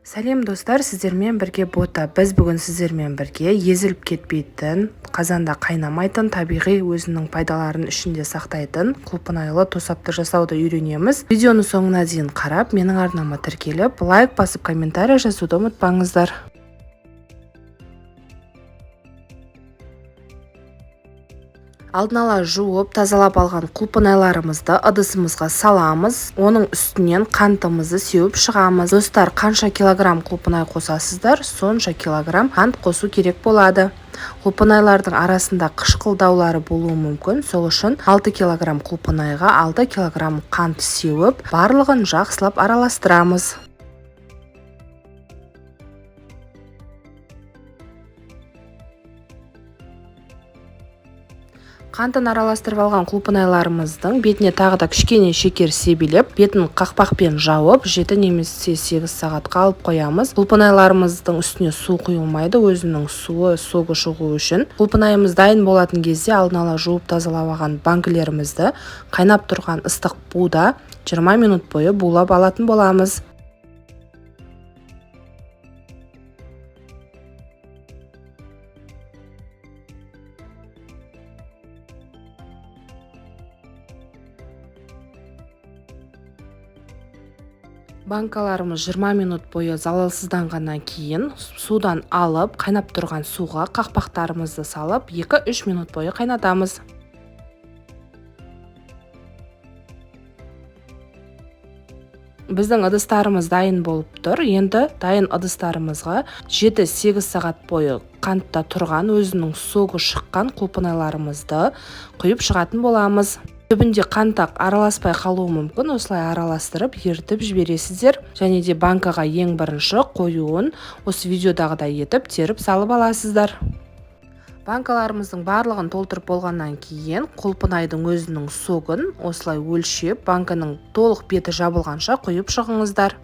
Сәлем достар, сіздермен бірге бота. Біз бүгін сіздермен бірге езіліп кетпейтін, қазанда қайнамайтын, табиғи өзінің пайдаларын ішінде сақтайтын құлпынайлы тосапты жасауды үйренеміз. Видеоны соңына дейін қарап, менің арнама тіркеліп, лайк басып, комментарий жазуды ұмытпаңыздар. Алдын ала жуып, тазалап алған құлпынайларымызды ыдысымызға саламыз. Оның үстінен қантымызды сеуіп шығамыз. Достар, қанша килограмм құлпынай қосасыздар, сонша килограмм қант қосу керек болады. Құлпынайлардың арасында қышқылдаулары болуы мүмкін. Сол үшін 6 килограмм құлпынайға 6 килограмм қант сеуіп, барлығын жақсылап араластырамыз. Қантын араластырып алған құлпынайларымыздың бетіне тағы да кішкене шекер себелеп, бетін қақпақпен жауып, 7 немесе 8 сағатқа алып қоямыз. Құлпынайларымыздың үстіне су құйылмайды, өзінің согы шығу үшін. Құлпынайымыз дайын болатын кезде алдын ала жуып тазалап алған банкілерімізді қайнап тұрған ыстық буда 20 минут бойы булап алатын боламыз. Банкаларымыз 20 минут бойы залалсызданғаннан кейін судан алып, қайнап тұрған суға қақпақтарымызды салып, 2-3 минут бойы қайнатамыз. Біздің ыдыстарымыз дайын болып тұр. Енді дайын ыдыстарымызға 7-8 сағат бойы қантта тұрған, өзінің согы шыққан құлпынайларымызды құйып шығатын боламыз. Түбінде қантақ араласпай қалуы мүмкін, осылай араластырып ертіп жібересіздер. Және де банкаға ең бірінші қоюын осы видеодағыдай етіп теріп салып аласыздар. Банкаларымыздың барлығын толтырып болғаннан кейін құлпынайдың өзінің согын осылай өлшеп, банканың толық беті жабылғанша құйып шығыңыздар.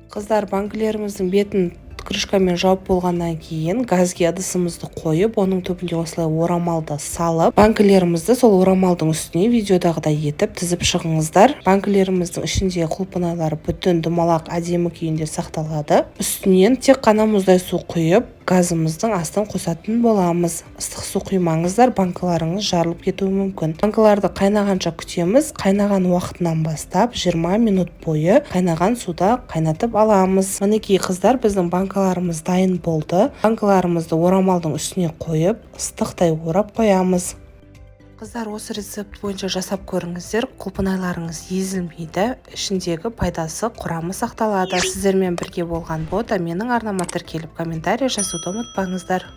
Қыздар, банкілеріміздің бетін крышкамен жауып болғаннан кейін газге ыдысымызды қойып, оның түбінде осылай орамалды салып, банкілерімізді сол орамалдың үстіне видеодағыдай етіп тізіп шығыңыздар. Банкілеріміздің ішінде құлпынайлар бүтін домалақ әдемі күйінде сақталады. Үстінен тек қана мұздай су құйып, газымыздың астын қосатын боламыз. Ыстық су құймаңыздар, банкаларыңыз жарылып кетуі мүмкін. Банкаларды қайнағанша күтеміз. Қайнаған уақытынан бастап 20 минут бойы қайнаған суда қайнатып аламыз. Мінекей қыздар, біздің банкаларымыз дайын болды. Банкаларымызды орамалдың үстіне қойып, ыстықтай орап қоямыз. Қыздар, осы рецепт бойынша жасап көріңіздер. Құлпынайларыңыз езілмейді, ішіндегі пайдасы, құрамы сақталады. Сіздермен бірге болған бота, менің арнама тіркеліп, комментарий жазуды ұмытпаңыздар.